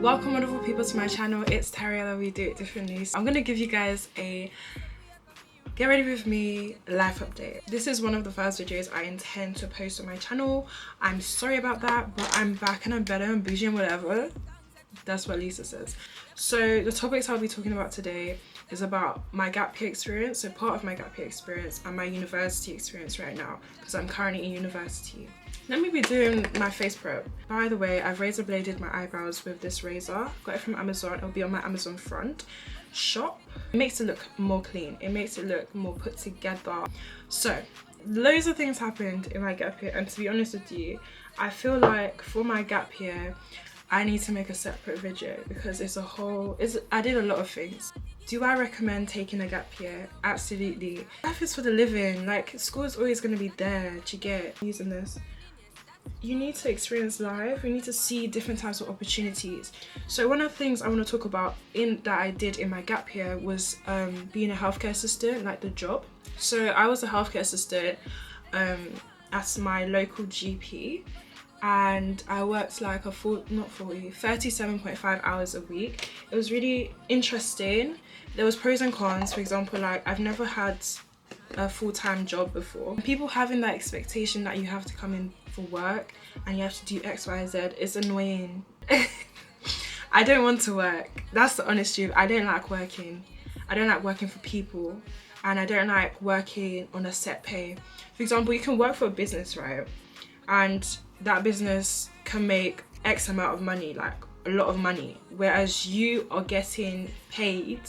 Welcome wonderful people to my channel. It's Tariella, we do it differently. So I'm gonna give you guys a get ready with me life update. This is one of the first videos I intend to post on my channel. I'm sorry about that, but I'm back and I'm better and bougie and whatever. That's what Lisa says. So the topics I'll be talking about today is about my gap year experience, so part of my gap year experience, and my university experience right now, because I'm currently in university. Let me be doing my face prep. By the way, I've razor bladed my eyebrows with this razor. Got it from Amazon. It'll be on my Amazon front shop. It makes it look more clean. It makes it look more put together. So loads of things happened in my gap year, and to be honest with you, I feel like for my gap year I need to make a separate video because I did a lot of things. Do I recommend taking a gap year? Absolutely. Life is for the living. Like, school is always going to be there. Do you get using this? You need to experience life. You need to see different types of opportunities. So one of the things I want to talk about that I did in my gap year was being a healthcare assistant, like the job. So I was a healthcare assistant at my local GP, and I worked like 37.5 hours a week. It was really interesting. There was pros and cons. For example, like, I've never had a full-time job before. People having that expectation that you have to come in for work and you have to do X, Y, Z is annoying. I don't want to work. That's the honest truth. I don't like working. I don't like working for people, and I don't like working on a set pay. For example, you can work for a business, right? And that business can make X amount of money, like a lot of money, whereas you are getting paid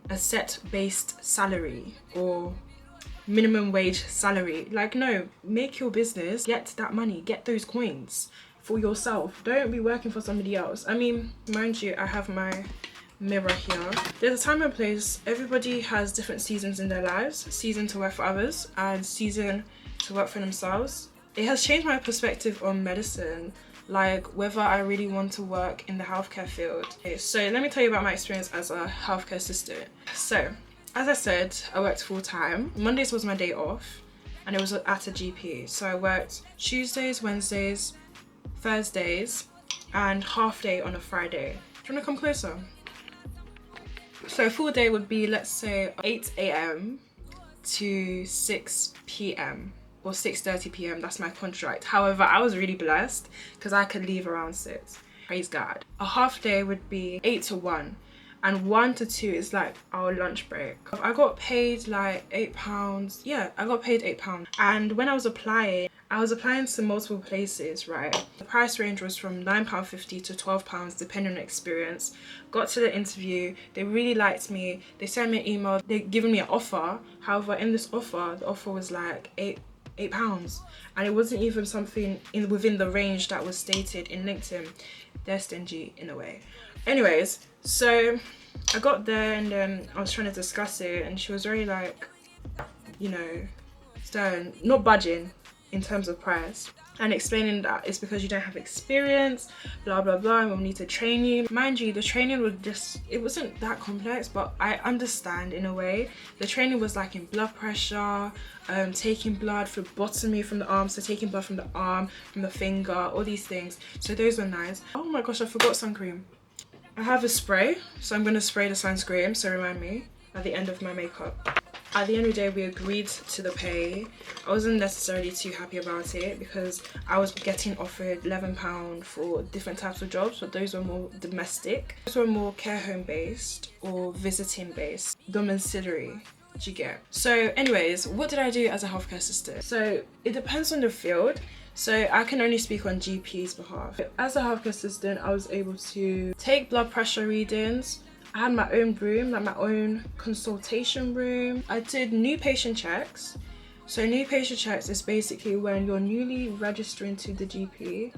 a set based salary or minimum wage salary. Like, no, make your business, get that money, get those coins for yourself. Don't be working for somebody else. I mean, mind you, I have my mirror here. There's a time and place. Everybody has different seasons in their lives. Season to work for others and season to work for themselves. It has changed my perspective on medicine, like whether I really want to work in the healthcare field. Okay, so let me tell you about my experience as a healthcare assistant. So, as I said, I worked full time. Mondays was my day off, and it was at a GP. So I worked Tuesdays, Wednesdays, Thursdays, and half day on a Friday. Do you want to come closer? So a full day would be, let's say, 8 AM to 6 PM. or 6:30 PM, that's my contract. However, I was really blessed because I could leave around 6. Praise God. A half day would be 8 to 1, and 1 to 2 is like our lunch break. I got paid like £8. Yeah, I got paid £8. And when I was applying to multiple places, right? The price range was from £9.50 to £12 depending on experience. Got to the interview, they really liked me. They sent me an email, they given me an offer. However, in this offer, the offer was like £8, and it wasn't even something within the range that was stated in LinkedIn. They're stingy in a way. Anyways, so I got there and then I was trying to discuss it, and she was very like, you know, stern, not budging in terms of price, and explaining that it's because you don't have experience, blah blah blah, and we'll need to train you. Mind you, the training was it wasn't that complex, but I understand in a way. The training was like in blood pressure, taking blood, phlebotomy from the arm, so taking blood from the arm, from the finger, all these things. So those were nice. Oh my gosh, I forgot sun cream. I have a spray, so I'm gonna spray the sunscreen, so remind me at the end of my makeup. At the end of the day, we agreed to the pay. I wasn't necessarily too happy about it because I was getting offered £11 for different types of jobs, but those were more domestic. Those were more care home based or visiting based, domiciliary. Do you get? So anyways, what did I do as a healthcare assistant? So it depends on the field. So I can only speak on GP's behalf. As a healthcare assistant, I was able to take blood pressure readings. I had my own room, like my own consultation room. I did new patient checks. So new patient checks is basically when you're newly registering to the GP.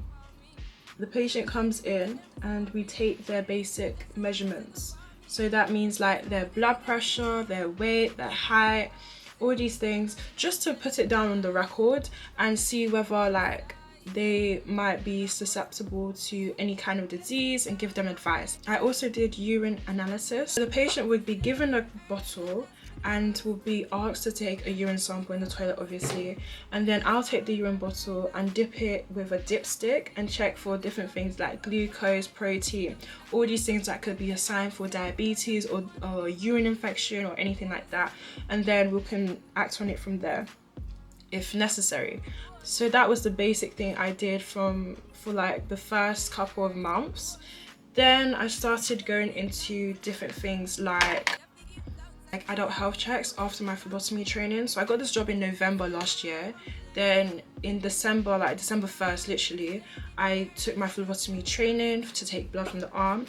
The patient comes in and we take their basic measurements. So that means like their blood pressure, their weight, their height, all these things, just to put it down on the record and see whether like they might be susceptible to any kind of disease and give them advice. I also did urine analysis. The patient would be given a bottle and will be asked to take a urine sample in the toilet, obviously, and then I'll take the urine bottle and dip it with a dipstick and check for different things like glucose, protein, all these things that could be a sign for diabetes or urine infection or anything like that, and then we can act on it from there if necessary. So that was the basic thing I did for like the first couple of months. Then I started going into different things like adult health checks after my phlebotomy training. So I got this job in November last year. Then in December, like December 1st literally, I took my phlebotomy training to take blood from the arm.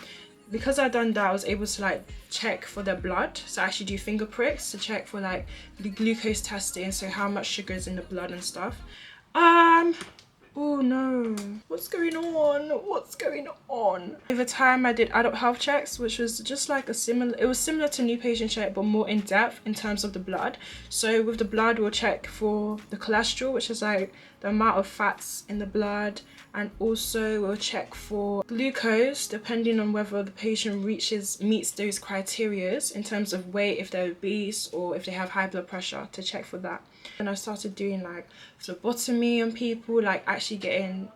Because I'd done that, I was able to like check for the blood. So I actually do finger pricks to check for like the glucose testing, so how much sugar is in the blood and stuff. Oh no, what's going on? Over time I did adult health checks, which was just like it was similar to new patient check but more in depth in terms of the blood. So with the blood we'll check for the cholesterol, which is like the amount of fats in the blood, and also we'll check for glucose depending on whether the patient meets those criteria in terms of weight, if they're obese or if they have high blood pressure, to check for that. And I started doing like phlebotomy on people, like actually getting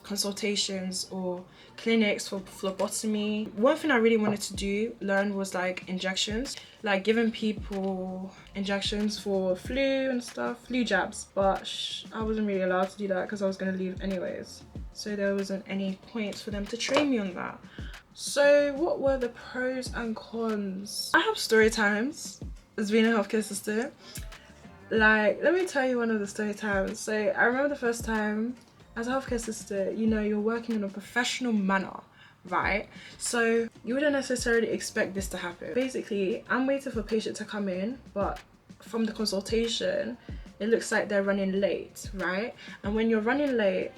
consultations or clinics for phlebotomy. One thing I really wanted to learn was like injections, like giving people injections for flu and stuff, flu jabs, but I wasn't really allowed to do that because I was going to leave anyways, so there wasn't any point for them to train me on that. So what were the pros and cons? I have story times as being a healthcare assistant. Like, let me tell you one of the story times. So I remember the first time as a healthcare assistant, you know, you're working in a professional manner, right? So you wouldn't necessarily expect this to happen. Basically, I'm waiting for a patient to come in, but from the consultation, it looks like they're running late, right? And when you're running late,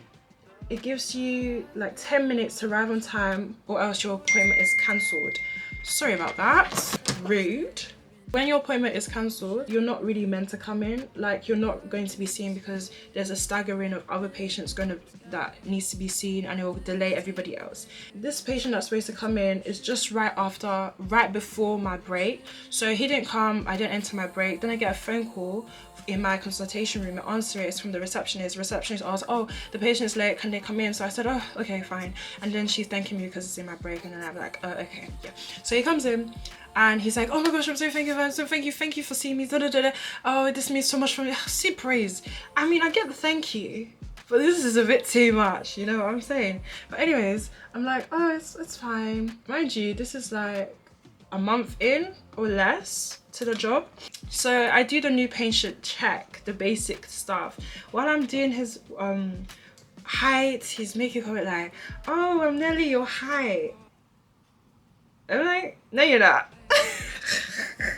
it gives you like 10 minutes to arrive on time, or else your appointment is cancelled. Sorry about that. Rude. When your appointment is cancelled, you're not really meant to come in. Like, you're not going to be seen because there's a staggering of other patients that needs to be seen, and it will delay everybody else. This patient that's supposed to come in is just right before my break. So he didn't come, I didn't enter my break. Then I get a phone call in my consultation room. I answer it, it's from the receptionist. The receptionist asked, oh, the patient's late, can they come in? So I said, oh, okay, fine. And then she's thanking me because it's in my break, and then I'm like, oh, okay, yeah. So he comes in, and he's like, oh my gosh, I'm so thank you for seeing me, da da da da. Oh, this means so much for me. See, praise. I mean, I get the thank you, but this is a bit too much, you know what I'm saying? But anyways, I'm like, oh, it's fine. Mind you, this is like a month in or less to the job. So I do the new patient check, the basic stuff. While I'm doing his height, he's making a comment like, oh, I'm nearly your height. I'm like, no, you're not.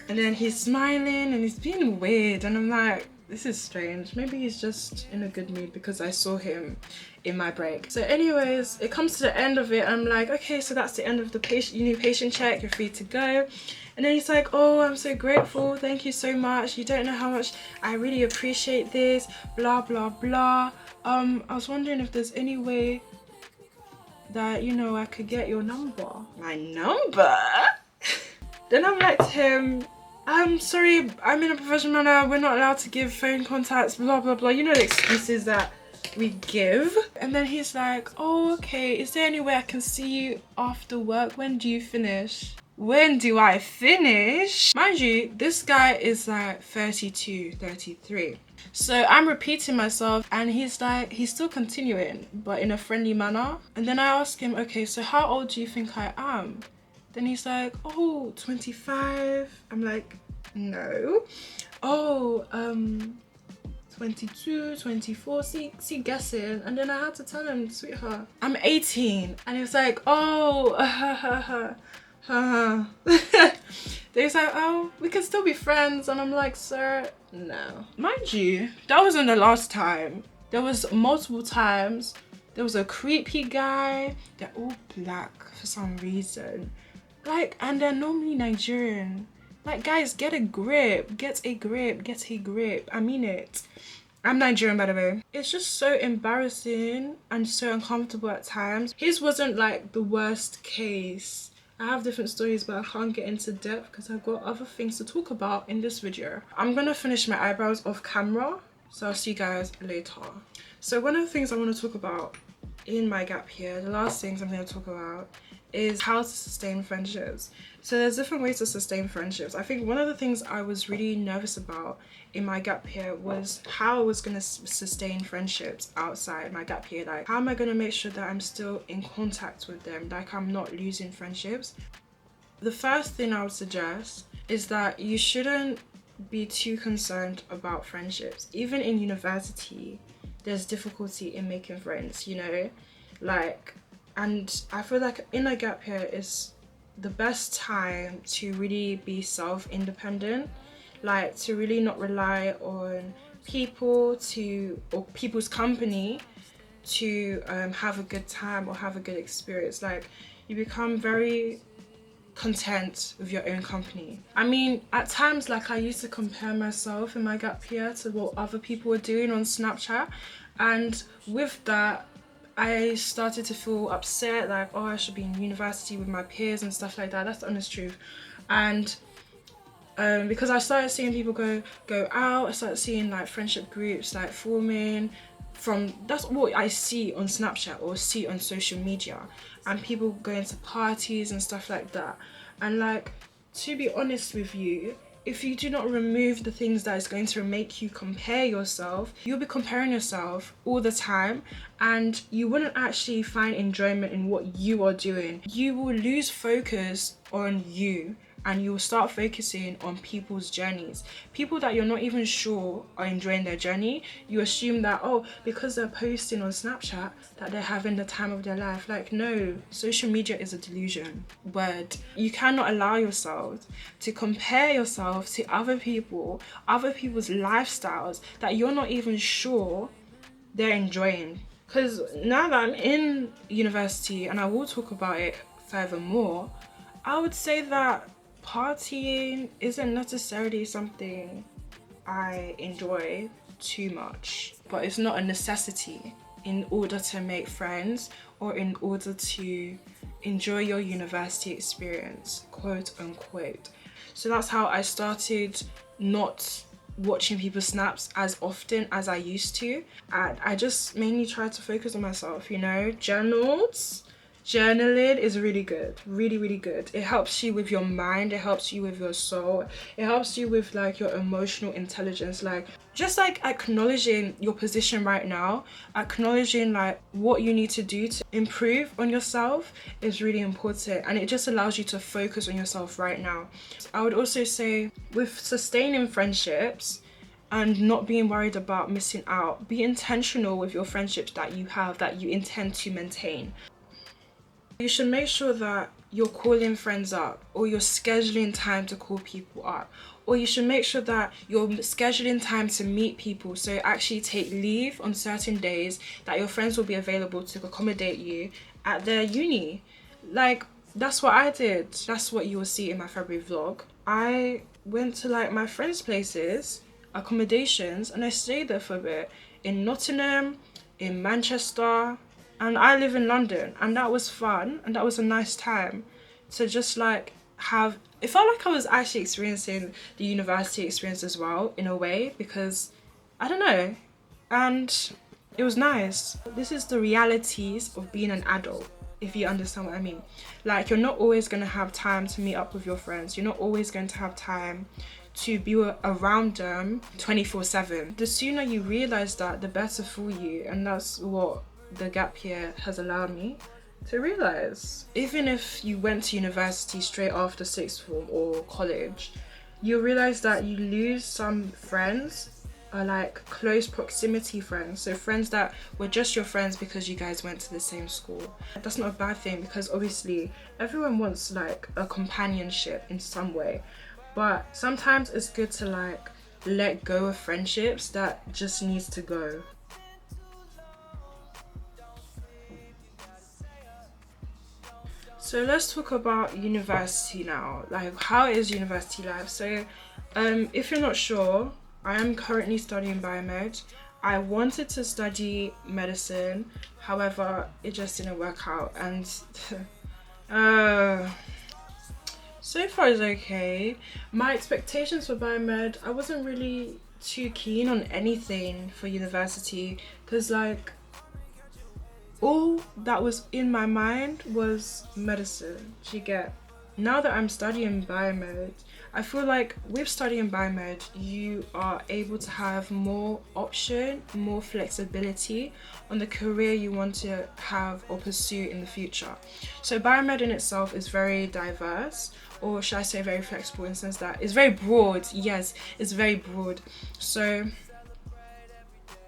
And then he's smiling and he's being weird, and I'm like, this is strange. Maybe he's just in a good mood because I saw him in my break. So anyways, it comes to the end of it. I'm like, okay, so that's the end of the new patient check. You're free to go. And then he's like, oh, I'm so grateful. Thank you so much. You don't know how much I really appreciate this. Blah, blah, blah. I was wondering if there's any way that, you know, I could get your number. My number? Then I'm like to him, I'm sorry, I'm in a professional manner, we're not allowed to give phone contacts, blah blah blah, you know the excuses that we give. And then he's like, oh, okay, is there any way I can see you after work? When do you finish? When do I finish? Mind you, this guy is like 32, 33. So I'm repeating myself, and he's like, he's still continuing, but in a friendly manner. And then I ask him, okay, so how old do you think I am? Then he's like, oh, 25. I'm like, no. Oh, 22, 24, see guessing. And then I had to tell him, sweetheart, I'm 18. And he was like, oh, then he's like, oh, we can still be friends. And I'm like, sir, no. Mind you, that wasn't the last time. There was multiple times. There was a creepy guy. They're all black for some reason. Like, and they're normally Nigerian. Like, guys, get a grip. I mean it. I'm Nigerian, by the way. It's just so embarrassing and so uncomfortable at times. His wasn't like the worst case. I have different stories, but I can't get into depth because I've got other things to talk about in this video. I'm gonna finish my eyebrows off camera, so I'll see you guys later. So one of the things I want to talk about in my gap year, the last things I'm going to talk about, is how to sustain friendships. So there's different ways to sustain friendships. I think one of the things I was really nervous about in my gap year was how I was going to sustain friendships outside my gap year. Like, how am I going to make sure that I'm still in contact with them, like I'm not losing friendships? The first thing I would suggest is that you shouldn't be too concerned about friendships. Even in university, there's difficulty in making friends, you know, like, and I feel like in a gap year is the best time to really be self-independent, like to really not rely on people or people's company to have a good time or have a good experience. Like, you become very content with your own company. I mean, at times, like, I used to compare myself in my gap year to what other people were doing on Snapchat, and with that I started to feel upset, like, oh, I should be in university with my peers and stuff like that. That's the honest truth. And because I started seeing people go out, I started seeing like friendship groups like forming from, that's what I see on Snapchat or see on social media, and people going to parties and stuff like that. And like, to be honest with you, if you do not remove the things that is going to make you compare yourself, you'll be comparing yourself all the time, and you wouldn't actually find enjoyment in what you are doing. You will lose focus on you, and you will start focusing on people's journeys. People that you're not even sure are enjoying their journey. You assume that, oh, because they're posting on Snapchat, that they're having the time of their life. Like, no, social media is a delusion. Word. You cannot allow yourself to compare yourself to other people's lifestyles that you're not even sure they're enjoying. Because now that I'm in university, and I will talk about it furthermore, I would say that partying isn't necessarily something I enjoy too much, but it's not a necessity in order to make friends or in order to enjoy your university experience, quote unquote. So that's how I started not watching people's snaps as often as I used to, and I just mainly tried to focus on myself, you know. Journaling is really good, really good. It helps you with your mind, it helps you with your soul, it helps you with like your emotional intelligence, like just like acknowledging your position right now, acknowledging like what you need to do to improve on yourself is really important, and it just allows you to focus on yourself right now. I would also say, with sustaining friendships and not being worried about missing out, be intentional with your friendships that you have, that you intend to maintain. You should make sure that you're calling friends up, or you're scheduling time to call people up, or you should make sure that you're scheduling time to meet people, so actually take leave on certain days that your friends will be available to accommodate you at their uni. Like, that's what I did. That's what you will see in my February vlog. I went to like my friends' places, accommodations, and I stayed there for a bit in Nottingham, in Manchester, and I live in London, and that was fun, and that was a nice time to just like have, it felt like I was actually experiencing the university experience as well in a way, because I don't know, and it was nice. This is the realities of being an adult, if you understand what I mean. Like, you're not always going to have time to meet up with your friends, you're not always going to have time to be around them 24/7. The sooner you realize that, the better for you, and that's what the gap year has allowed me to realize. Even if you went to university straight after sixth form or college, you realize that you lose some friends, are like close proximity friends, so friends that were just your friends because you guys went to the same school. That's not a bad thing, because obviously everyone wants like a companionship in some way, but sometimes it's good to like let go of friendships that just needs to go. So let's talk about university now. Like, how is university life? So if you're not sure, I am currently studying biomed. I wanted to study medicine, however it just didn't work out, and So far is okay. My expectations for biomed, I wasn't really too keen on anything for university because like all that was in my mind was medicine. Do you get? Now that I'm studying biomed, I feel like with studying biomed, you are able to have more option, more flexibility on the career you want to have or pursue in the future. So biomed in itself is very diverse, or should I say very flexible, in the sense that it's very broad. Yes, it's very broad. So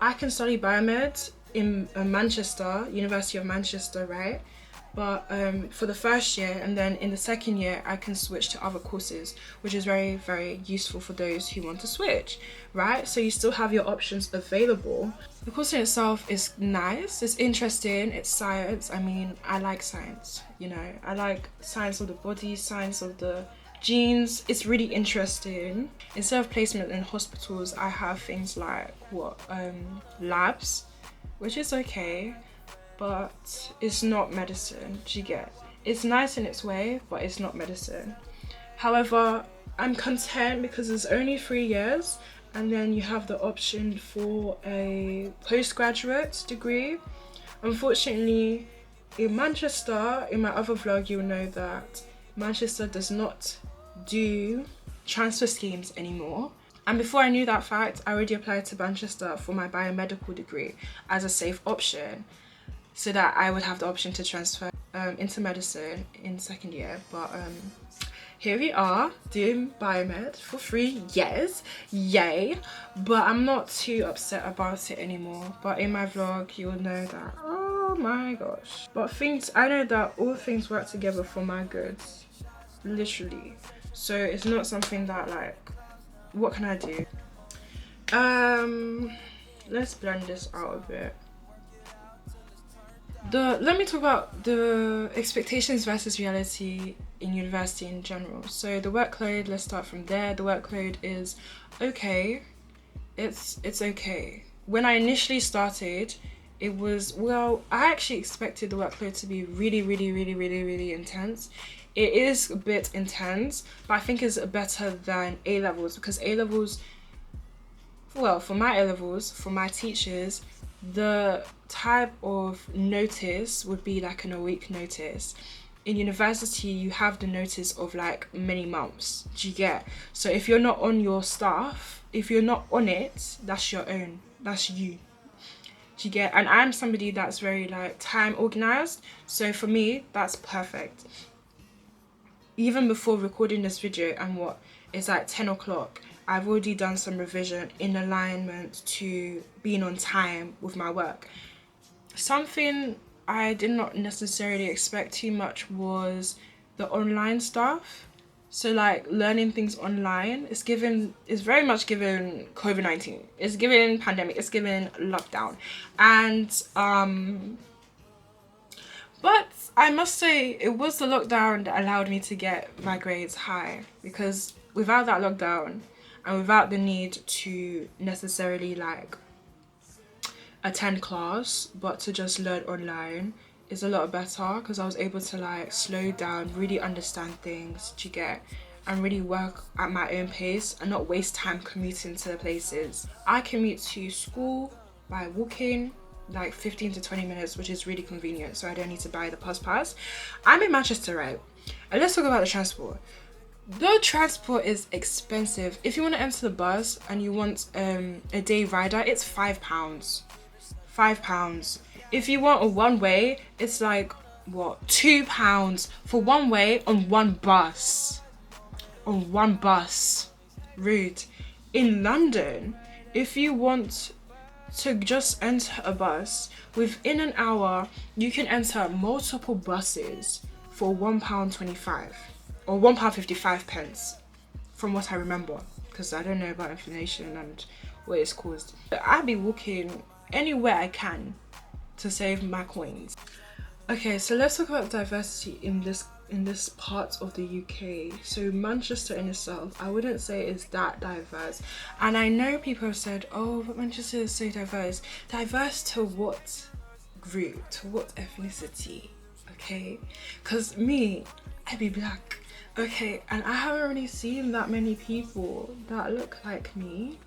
I can study biomed in Manchester, University of Manchester, right? But for the first year, and then in the second year I can switch to other courses, which is very, very useful for those who want to switch, right? So you still have your options available. The course in itself is nice, it's interesting, it's science. I mean, I like science, you know, I like science of the body, science of the genes. It's really interesting. Instead of placement in hospitals, I have things like labs, which is okay, but it's not medicine. Do you get? It's nice in its way, but it's not medicine. However, I'm content because it's only 3 years, and then you have the option for a postgraduate degree. Unfortunately, in Manchester, in my other vlog, you'll know that Manchester does not do transfer schemes anymore. And before I knew that fact, I already applied to Manchester for my biomedical degree as a safe option, so that I would have the option to transfer into medicine in second year. But here we are doing biomed for 3 years, yay. But I'm not too upset about it anymore. But in my vlog, you'll know that, oh my gosh. But I know that all things work together for my good, literally. So it's not something that like, what can I do? Let's blend this out a bit. Let me talk about the expectations versus reality in university in general. So the workload, let's start from there. The workload is okay. It's okay. When I initially started, it was, well, I actually expected the workload to be really intense. It is a bit intense, but I think it's better than A-levels, because A-levels, well, for my A-levels, for my teachers, the type of notice would be like a week notice. In university, you have the notice of like many months. Do you get? So if you're not on your stuff, if you're not on it, that's your own. That's you. Do you get? And I'm somebody that's very like time organized. So for me, that's perfect. Even before recording this video, and it's like 10 o'clock, I've already done some revision in alignment to being on time with my work. Something I did not necessarily expect too much was the online stuff. So like learning things online is very much given COVID-19. It's given pandemic, it's given lockdown. And but I must say it was the lockdown that allowed me to get my grades high, because without that lockdown and without the need to necessarily like attend class, but to just learn online, is a lot better, because I was able to like slow down, really understand things, do you get, and really work at my own pace and not waste time commuting to places. I commute to school by walking like 15 to 20 minutes, which is really convenient, so I don't need to buy the bus pass. I'm in Manchester, right? And let's talk about the transport. The transport is expensive. If you want to enter the bus and you want a day rider, it's £5. £5. If you want a one way, it's like what, £2 for one way on one bus. On one bus. Rude. In London, if you want to just enter a bus, within an hour you can enter multiple buses for £1.25 or £1.55, from what I remember, because I don't know about inflation and what it's caused. I'd be walking anywhere I can to save my coins. Okay, so let's talk about diversity in this part of the UK. So Manchester in itself, I wouldn't say is that diverse. And I know people have said, oh, but Manchester is so diverse. Diverse to what group? To what ethnicity? Okay? Because me, I be black. Okay, and I haven't really seen that many people that look like me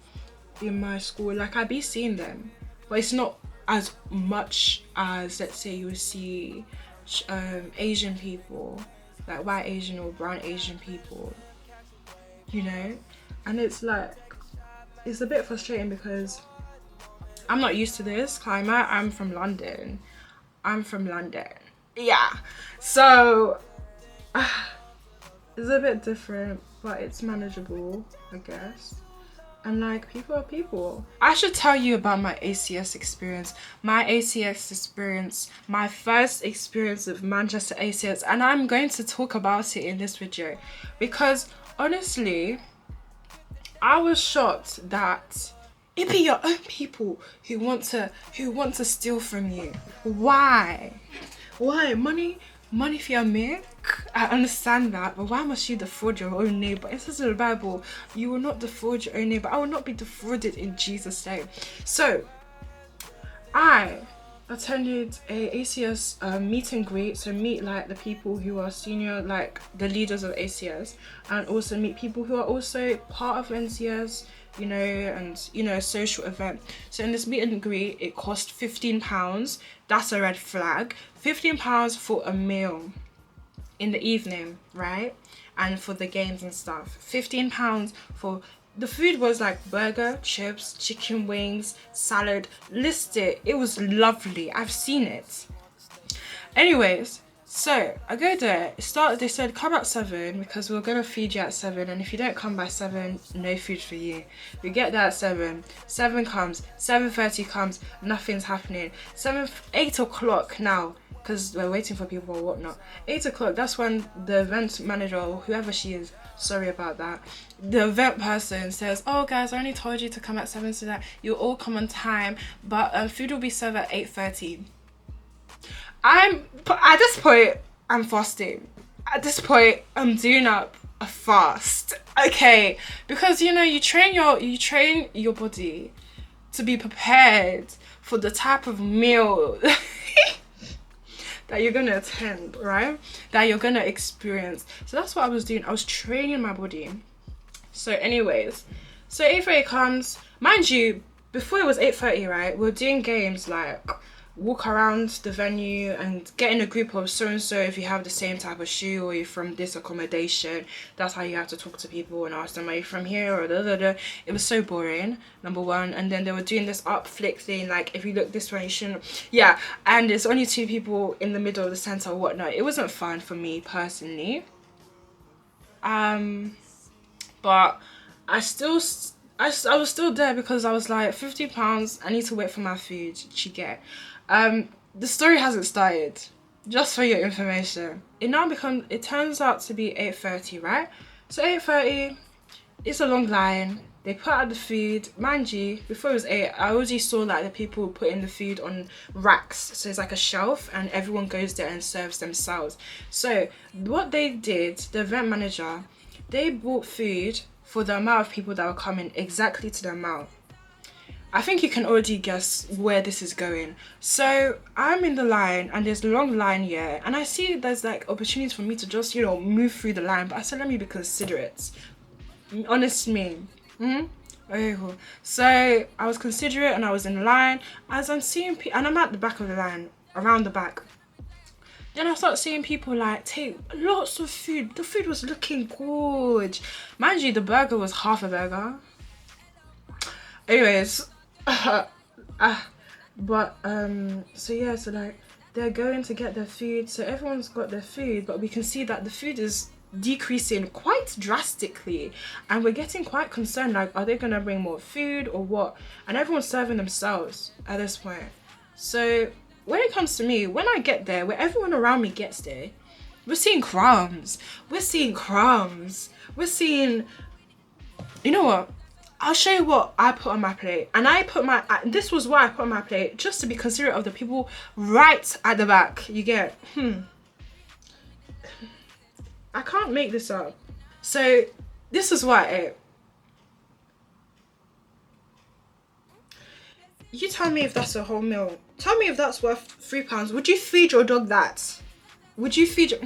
in my school. Like, I be seeing them, but it's not as much as, let's say, you would see Asian people, like white Asian or brown Asian people, you know. And it's like, it's a bit frustrating because I'm not used to this climate. I'm from London. Yeah, so it's a bit different, but it's manageable, I guess. And like, people are people. I should tell you about my ACS experience. My ACS experience, my first experience with Manchester ACS, and I'm going to talk about it in this video because honestly, I was shocked that it be your own people who want to steal from you. Why? Why? Money for your milk? I understand that, but why must you defraud your own neighbor? It says in the Bible, you will not defraud your own neighbor. I will not be defrauded in Jesus' name. So, I attended a ACS meet and greet, so meet like the people who are senior, like the leaders of ACS, and also meet people who are also part of NCS, you know, and you know, a social event. So in this meet and greet, it cost £15. That's a red flag. £15 for a meal in the evening, right? And for the games and stuff. £15 for the food was like burger, chips, chicken wings, salad. List it. It was lovely. I've seen it. Anyways, so I go there. They said come at 7 because we're gonna feed you at 7, and if you don't come by 7, no food for you. We get there at 7. 7 comes. 7:30 comes. Nothing's happening. 8 o'clock now, because we're waiting for people or whatnot. 8 o'clock. That's when the event manager or whoever she is. Sorry about that. The event person says, "Oh guys, I only told you to come at 7 so that you'll all come on time, but food will be served at 8:30. At this point, I'm fasting. At this point, I'm doing up a fast. Okay, because you know, you train your body to be prepared for the type of meal that you're gonna attend, right? That you're gonna experience. So that's what I was doing. I was training my body. So anyways, so 8:30 comes. Mind you, before it was 8:30, right? We were doing games like walk around the venue and get in a group of so and so if you have the same type of shoe or you're from this accommodation. That's how you have to talk to people and ask them, are you from here or da da da. It was so boring, number one. And then they were doing this up flick thing, like if you look this way you shouldn't, yeah, and there's only 2 people in the middle of the center or whatnot. It wasn't fun for me personally, but I was still there because I was like, £50, I need to wait for my food to get. The story hasn't started, just for your information. It turns out to be 8:30, right? So 8:30, it's a long line. They put out the food. Mind you, before it was 8, I already saw like the people putting the food on racks. So it's like a shelf and everyone goes there and serves themselves. So what they did, the event manager, they bought food for the amount of people that were coming, exactly to the amount. I think you can already guess where this is going. So I'm in the line and there's a long line here, and I see there's like opportunities for me to just, you know, move through the line, but I said let me be considerate. Honest me. Okay, cool. So I was considerate and I was in line as I'm seeing and I'm at the back of the line, around the back. Then I start seeing people like take lots of food. The food was looking good. Mind you, the burger was half a burger. Anyways, but so yeah, so like they're going to get their food. So everyone's got their food, but we can see that the food is decreasing quite drastically, and we're getting quite concerned, like, are they gonna bring more food or what? And everyone's serving themselves at this point. So when it comes to me, when I get there, where everyone around me gets there, we're seeing crumbs. We're seeing, you know what? I'll show you what I put on my plate. And this was what I put on my plate, just to be considerate of the people right at the back. You get, I can't make this up. So this is what I ate. You tell me if that's a whole meal. Tell me if that's worth £3. Would you feed your dog that? Would you feed your...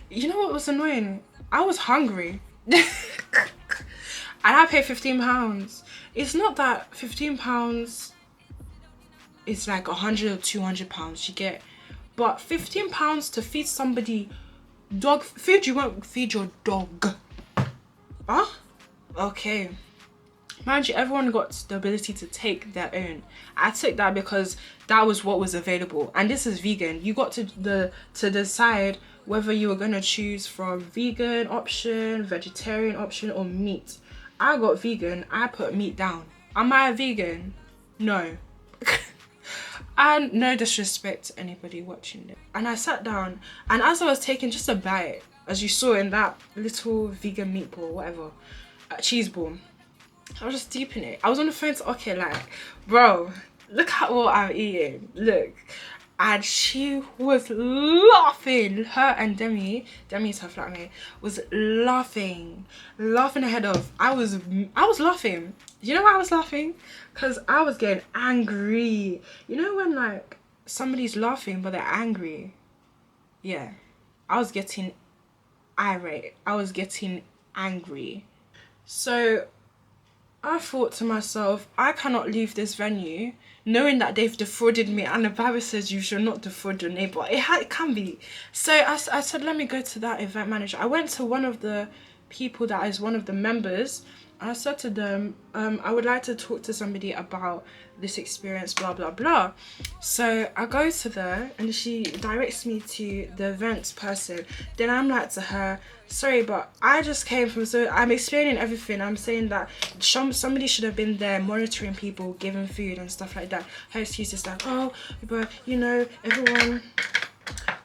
You know what was annoying? I was hungry. And I paid £15. It's not that £15 is like 100 or 200 pounds you get, but £15 to feed somebody dog food you won't feed your dog. Huh? Okay. Mind you, everyone got the ability to take their own. I took that because that was what was available, and this is vegan. You got to decide whether you were gonna choose from vegan option, vegetarian option, or meat. I got vegan. I put meat down. Am I a vegan? No. And no disrespect to anybody watching it. And I sat down, and as I was taking just a bite, as you saw in that little vegan meatball, whatever, cheese ball, I was just deep in it. I was on the phone to okay, like, bro, look at what I'm eating. Look. And she was laughing. Her and Demi's her flatmate, was laughing her head off. I was laughing. You know why I was laughing? Because I was getting angry. You know when like somebody's laughing but they're angry? Yeah. I was getting irate. I was getting angry. So I thought to myself, I cannot leave this venue knowing that they've defrauded me, and the Bible says you should not defraud your neighbour. It can be. So I said, let me go to that event manager. I went to one of the people that is one of the members, and I said to them, I would like to talk to somebody about this experience, blah blah blah. So I go to there and she directs me to the events person. Then I'm like to her, sorry, but I just came from, so I'm explaining everything. I'm saying that somebody should have been there monitoring people, giving food and stuff like that. Her excuse is like, oh, but you know, everyone,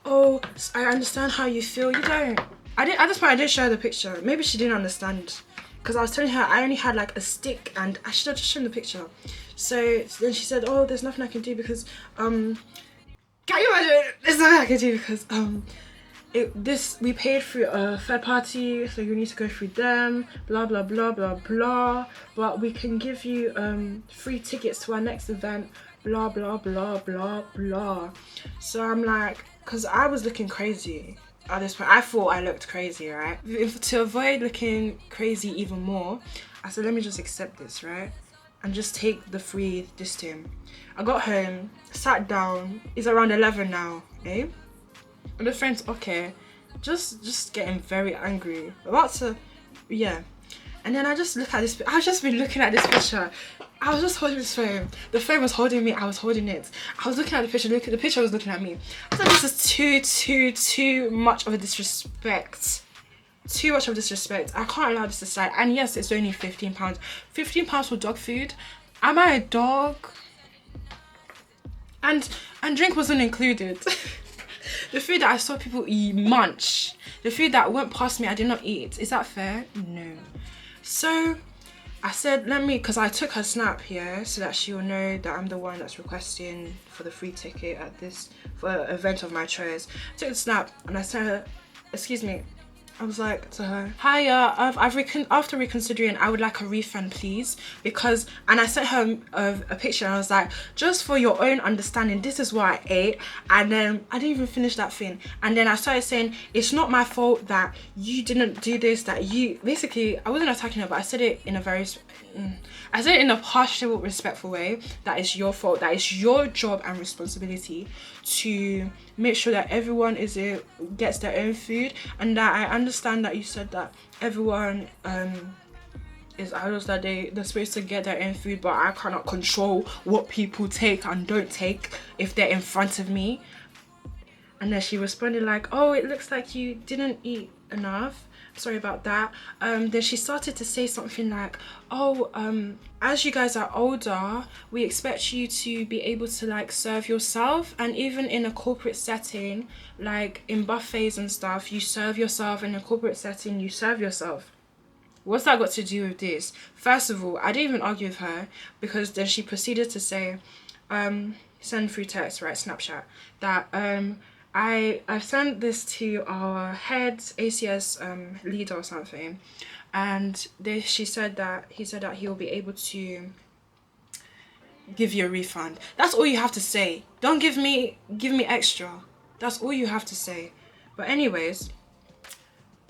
oh, I understand how you feel. You don't. At this point I didn't show her the picture. Maybe she didn't understand, because I was telling her I only had like a stick, and I should have just shown the picture. So then she said, oh, there's nothing I can do because can you imagine? There's nothing I can do because we paid through a third party, so you need to go through them, blah blah blah blah blah, but we can give you free tickets to our next event, blah blah blah blah blah. So I'm like, because I was looking crazy at this point. I thought I looked crazy, right? To avoid looking crazy even more, I said, let me just accept this, right? And just take the free distance. I got home, sat down. It's around 11 now, eh? And the friend's okay, just getting very angry, about to, yeah. And then I just look at this. I've just been looking at this picture. I was just holding this phone. The phone was holding me. I was holding it. I was looking at the picture. The picture was looking at me. I thought this is too much of a disrespect. Too much of disrespect. I can't allow this to slide. And yes, it's only £15. £15 for dog food. Am I a dog? And drink wasn't included. The food that I saw people eat, munch. The food that went past me, I did not eat. Is that fair? No. So I said, let me, because I took her snap here so that she will know that I'm the one that's requesting for the free ticket at this for an event of my choice. I took the snap and I said her, excuse me. I was like to her, hi, after reconsidering, I would like a refund, please, because, and I sent her a picture, and I was like, just for your own understanding, this is what I ate, and then I didn't even finish that thing, and then I started saying, it's not my fault that you didn't do this, that you, basically, I wasn't attacking her, but I said it in a very, I said it in a partial, respectful way, that it's your fault, that it's your job and responsibility to make sure that everyone gets their own food, and that I understand that you said that everyone is adults, that they're supposed to get their own food, but I cannot control what people take and don't take if they're in front of me. And then she responded like, oh, it looks like you didn't eat enough, sorry about that. Then she started to say something like, oh, as you guys are older, we expect you to be able to like serve yourself, and even in a corporate setting, like in buffets and stuff, you serve yourself. In a corporate setting, you serve yourself. What's that got to do with this? First of all, I didn't even argue with her, because then she proceeded to say, send through text, right, Snapchat, that I've sent this to our head ACS leader or something, and he said that he will be able to give you a refund. That's all you have to say. Don't give me extra. That's all you have to say. But anyways,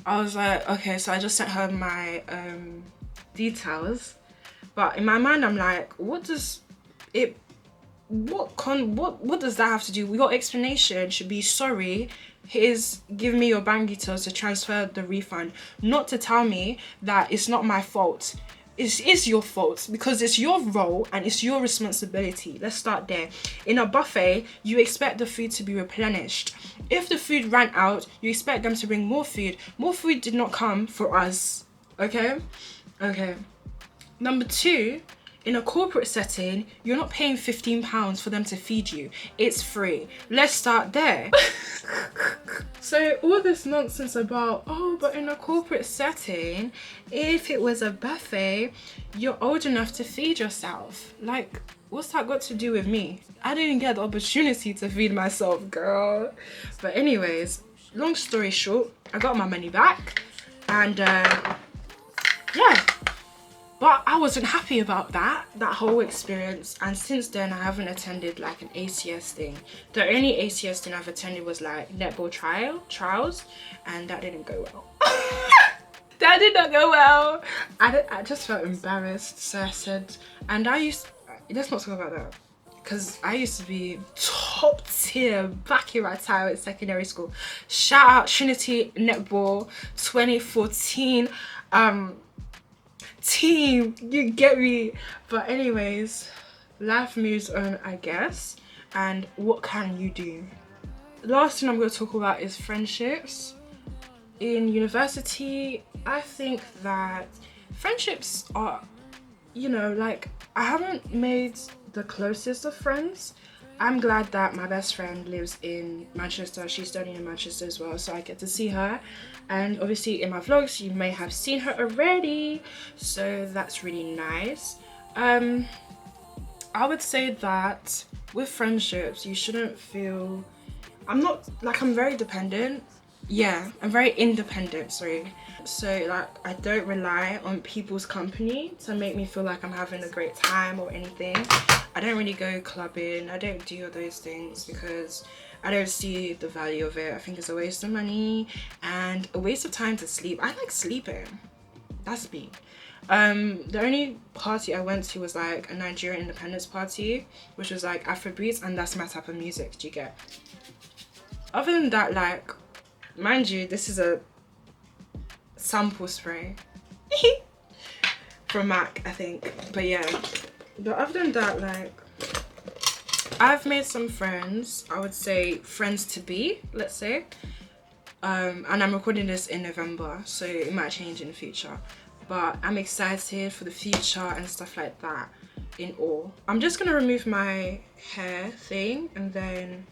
I was like, okay, so I just sent her my details, but in my mind I'm like, what does it, what does that have to do? Your explanation should be, sorry, here's, give me your bank details to transfer the refund, not to tell me that it's not my fault. It is your fault because it's your role and it's your responsibility. Let's start there. In a buffet, you expect the food to be replenished. If the food ran out, you expect them to bring more food. More food did not come for us. Okay? Okay. Number two, in a corporate setting, you're not paying £15 for them to feed you. It's free. Let's start there. So all this nonsense about, oh, but in a corporate setting, if it was a buffet, you're old enough to feed yourself. Like, what's that got to do with me? I didn't get the opportunity to feed myself, girl. But anyways, long story short, I got my money back and yeah. But I wasn't happy about that whole experience, and since then I haven't attended like an ACS thing. The only ACS thing I've attended was like netball trials, and that didn't go well. That did not go well. I just felt embarrassed, so I said, and let's not talk about that, because I used to be top tier back in my time at secondary school. Shout out Trinity Netball 2014. Team, you get me. But anyways, life moves on, I guess, and what can you do? The last thing I'm going to talk about is friendships. In university, I think that friendships are, you know, like, I haven't made the closest of friends. I'm glad that my best friend lives in Manchester. She's studying in Manchester as well, so I get to see her. And obviously in my vlogs, you may have seen her already, so that's really nice. I would say that with friendships, you shouldn't feel, I'm very dependent. Yeah, I'm very independent, sorry. So like, I don't rely on people's company to make me feel like I'm having a great time or anything. I don't really go clubbing. I don't do all those things because I don't see the value of it. I think it's a waste of money and a waste of time to sleep. I like sleeping. That's me. The only party I went to was like a Nigerian independence party, which was like Afrobeats, and that's my type of music. Do you get? Other than that, like, mind you, this is a sample spray from MAC, I think. But yeah, but other than that, like, I've made some friends. I would say friends to be, let's say. And I'm recording this in November, so it might change in the future. But I'm excited for the future and stuff like that in all. I'm just gonna remove my hair thing and then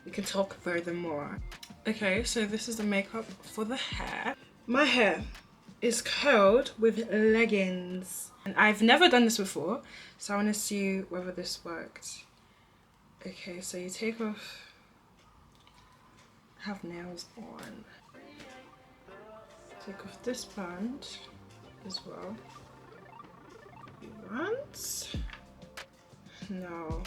we can talk furthermore. Okay, so this is the makeup for the hair. My hair is curled with leggings. And I've never done this before, so I want to see whether this worked. Okay, so you take off, have nails on. Take off this band as well. Once? No.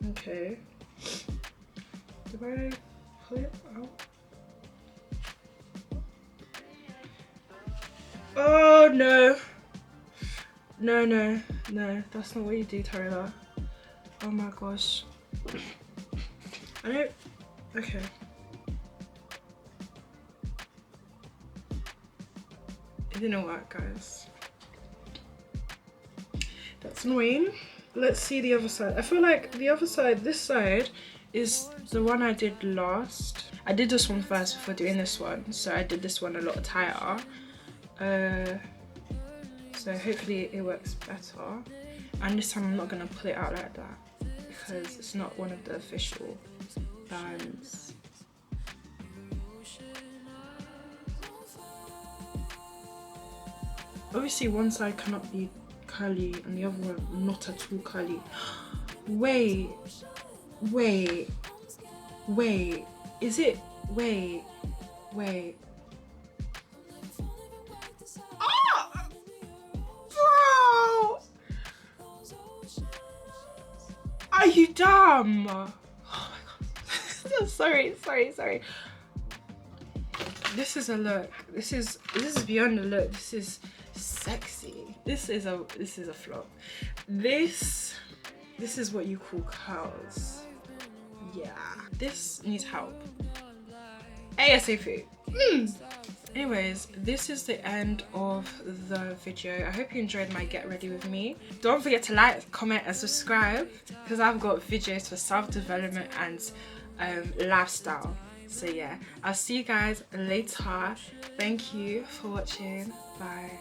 Okay. Did I pull it out? Oh no. No, that's not what you do, Tyler. Oh my gosh. I don't. Okay. It didn't work, guys. That's annoying. Let's see the other side. I feel like the other side, this side, is the one I did last. I did this one first before doing this one, so I did this one a lot tighter. So hopefully it works better. And this time I'm not gonna pull it out like that because it's not one of the official bands. Obviously one side cannot be curly and the other one not at all curly. Wait, is it, wait. Ah! Bro! Are you dumb? Oh my god. sorry. This is a look. This is beyond a look. This is sexy. This is a flop. This is what you call curls. Yeah. This needs help. ASAP. Anyways, this is the end of the video. I hope you enjoyed my get ready with me. Don't forget to like, comment and subscribe because I've got videos for self-development and lifestyle. So yeah, I'll see you guys later. Thank you for watching. Bye.